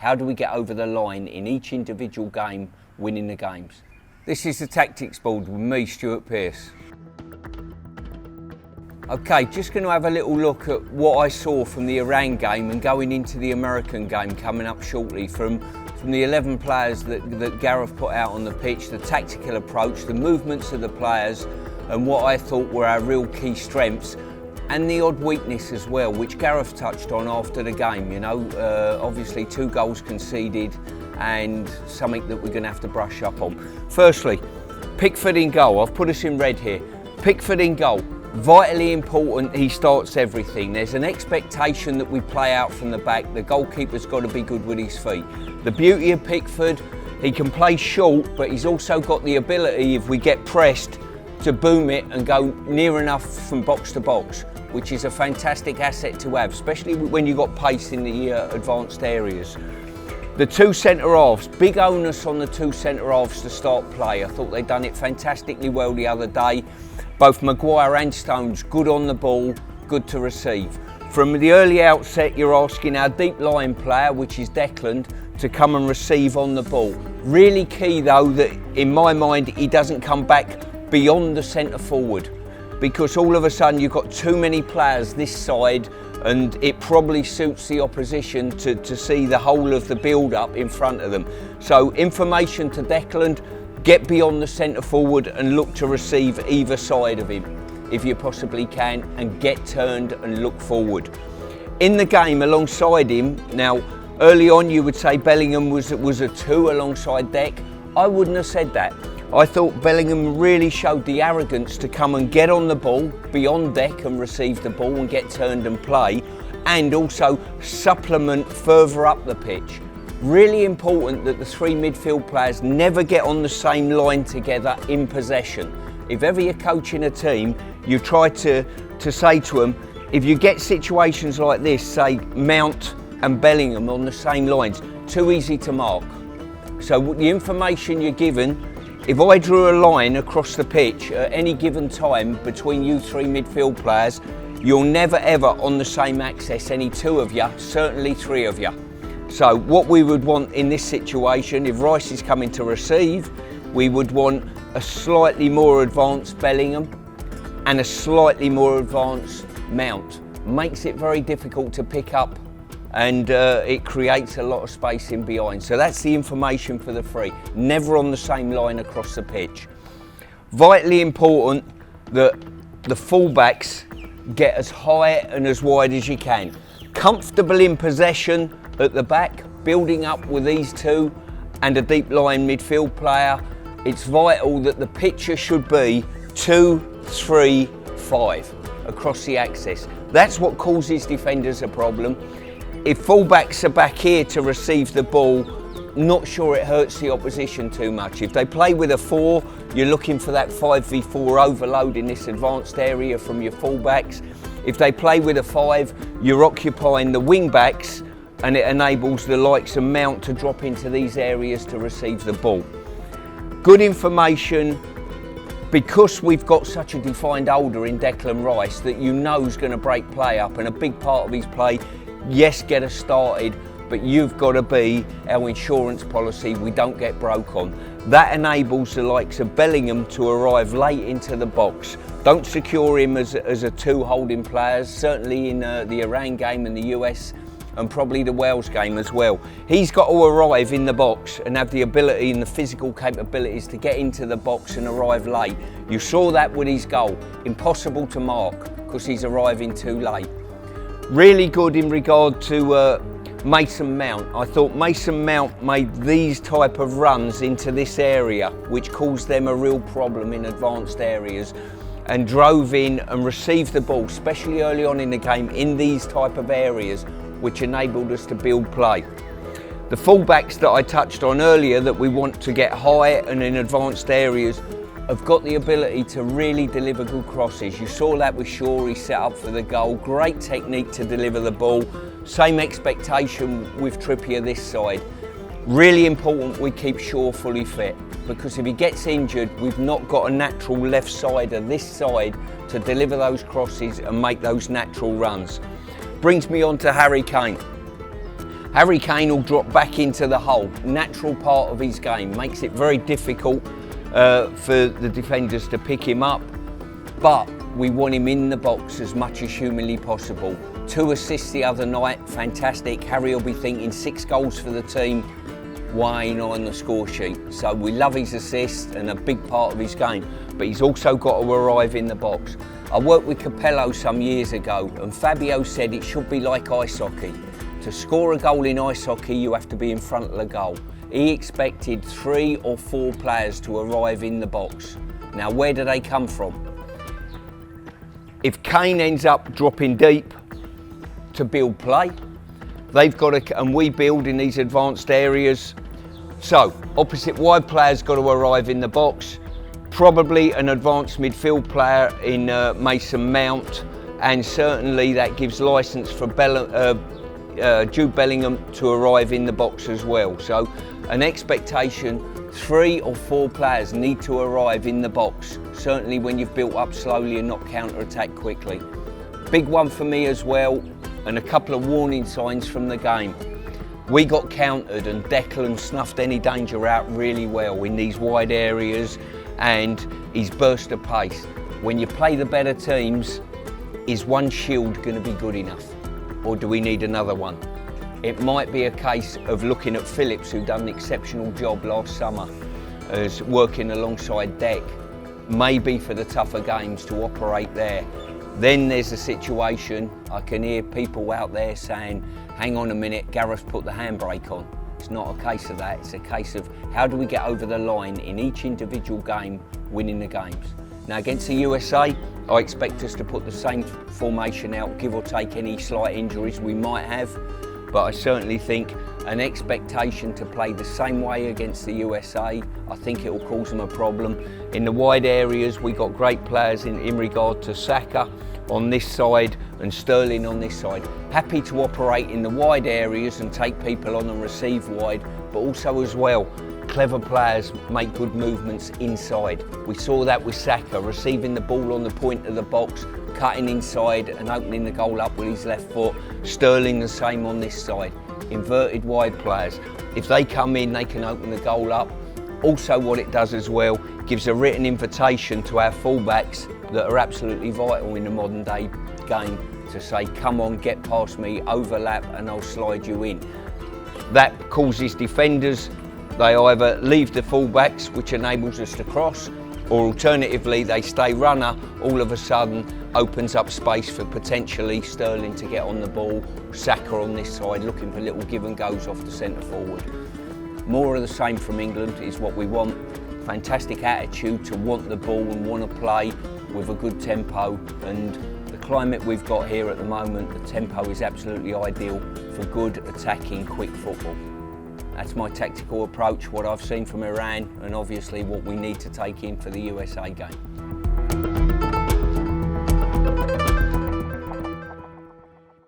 How do we get over the line in each individual game, winning the games? This is the tactics board with me, Stuart Pearce. Okay, just going to have a little look at what I saw from the Iran game and going into the American game coming up shortly from the 11 players that Gareth put out on the pitch, the tactical approach, the movements of the players and what I thought were our real key strengths and the odd weakness as well, which Gareth touched on after the game. You know, obviously 2 goals conceded and something that we're going to have to brush up on. Firstly, Pickford in goal. I've put us in red here. Pickford in goal. Vitally important, he starts everything. There's an expectation that we play out from the back. The goalkeeper's got to be good with his feet. The beauty of Pickford, he can play short, but he's also got the ability, if we get pressed, to boom it and go near enough from box to box, which is a fantastic asset to have, especially when you've got pace in the advanced areas. The 2 centre-halves, big onus on the 2 centre-halves to start play. I thought they'd done it fantastically well the other day. Both Maguire and Stones, good on the ball, good to receive. From the early outset, you're asking our deep line player, which is Declan, to come and receive on the ball. Really key though that, in my mind, he doesn't come back beyond the centre forward, because all of a sudden you've got too many players this side and it probably suits the opposition to see the whole of the build-up in front of them. So information to Declan, get beyond the centre forward and look to receive either side of him if you possibly can, and get turned and look forward. In the game alongside him, now early on you would say Bellingham was a 2 alongside Dec. I wouldn't have said that. I thought Bellingham really showed the arrogance to come and get on the ball beyond Dec and receive the ball and get turned and play, and also supplement further up the pitch. Really important that the 3 midfield players never get on the same line together in possession. If ever you're coaching a team, you try to say to them, if you get situations like this, say Mount and Bellingham on the same lines, too easy to mark. So the information you're given, if I drew a line across the pitch at any given time between you 3 midfield players, you'll never ever on the same axis, any 2 of you, certainly 3 of you. So what we would want in this situation, if Rice is coming to receive, we would want a slightly more advanced Bellingham and a slightly more advanced Mount. Makes it very difficult to pick up, and it creates a lot of space in behind. So that's the information for the 3. Never on the same line across the pitch. Vitally important that the fullbacks get as high and as wide as you can. Comfortable in possession at the back, building up with these 2 and a deep line midfield player. It's vital that the picture should be 2, 3, 5 across the axis. That's what causes defenders a problem. If fullbacks are back here to receive the ball, not sure it hurts the opposition too much. If they play with a 4, you're looking for that 5v4 overload in this advanced area from your fullbacks. If they play with a 5, you're occupying the wing backs, and it enables the likes of Mount to drop into these areas to receive the ball. Good information, because we've got such a defined holder in Declan Rice that you know is going to break play up, and a big part of his play, yes, get us started, but you've got to be our insurance policy, we don't get broke on. That enables the likes of Bellingham to arrive late into the box. Don't secure him as a 2 holding players, certainly in the Iran game and the US and probably the Wales game as well. He's got to arrive in the box and have the ability and the physical capabilities to get into the box and arrive late. You saw that with his goal. Impossible to mark because he's arriving too late. Really good in regard to Mason Mount. I thought Mason Mount made these type of runs into this area, which caused them a real problem in advanced areas, and drove in and received the ball, especially early on in the game, in these type of areas, which enabled us to build play. The fullbacks that I touched on earlier that we want to get high and in advanced areas have got the ability to really deliver good crosses. You saw that with Shaw, he set up for the goal. Great technique to deliver the ball. Same expectation with Trippier this side. Really important we keep Shaw fully fit, because if he gets injured, we've not got a natural left sider this side to deliver those crosses and make those natural runs. Brings me on to Harry Kane. Harry Kane will drop back into the hole. Natural part of his game. Makes it very difficult for the defenders to pick him up. But we want him in the box as much as humanly possible. 2 assists the other night, fantastic. Harry will be thinking 6 goals for the team. Why ain't on the score sheet? So we love his assists and a big part of his game, but he's also got to arrive in the box. I worked with Capello some years ago, and Fabio said it should be like ice hockey. To score a goal in ice hockey, you have to be in front of the goal. He expected 3 or 4 players to arrive in the box. Now, where do they come from? If Kane ends up dropping deep to build play, they've got to, and we build in these advanced areas. So, opposite wide players got to arrive in the box. Probably an advanced midfield player in Mason Mount, and certainly that gives licence for Jude Bellingham to arrive in the box as well. So, an expectation, 3 or 4 players need to arrive in the box, certainly when you've built up slowly and not counter-attack quickly. Big one for me as well, and a couple of warning signs from the game. We got countered and Declan snuffed any danger out really well in these wide areas, and his burst of pace. When you play the better teams, is one shield going to be good enough? Or do we need another one? It might be a case of looking at Phillips, who done an exceptional job last summer as working alongside Deck, maybe for the tougher games to operate there. Then there's a situation, I can hear people out there saying, hang on a minute, Gareth put the handbrake on. It's not a case of that, it's a case of how do we get over the line in each individual game, winning the games. Now against the USA, I expect us to put the same formation out, give or take any slight injuries we might have, but I certainly think an expectation to play the same way against the USA, I think it will cause them a problem. In the wide areas, we got great players in regard to Saka on this side and Sterling on this side. Happy to operate in the wide areas and take people on and receive wide, but also as well, clever players make good movements inside. We saw that with Saka, receiving the ball on the point of the box, cutting inside and opening the goal up with his left foot. Sterling the same on this side. Inverted wide players. If they come in, they can open the goal up. Also what it does as well, gives a written invitation to our fullbacks that are absolutely vital in the modern day game to say, come on, get past me, overlap and I'll slide you in. That causes defenders, they either leave the fullbacks, which enables us to cross, or alternatively they stay runner, all of a sudden opens up space for potentially Sterling to get on the ball, Saka on this side looking for little give and goes off the centre forward. More of the same from England is what we want. Fantastic attitude to want the ball and want to play with a good tempo, and the climate we've got here at the moment, the tempo is absolutely ideal for good attacking quick football. That's my tactical approach, what I've seen from Iran, and obviously what we need to take in for the USA game.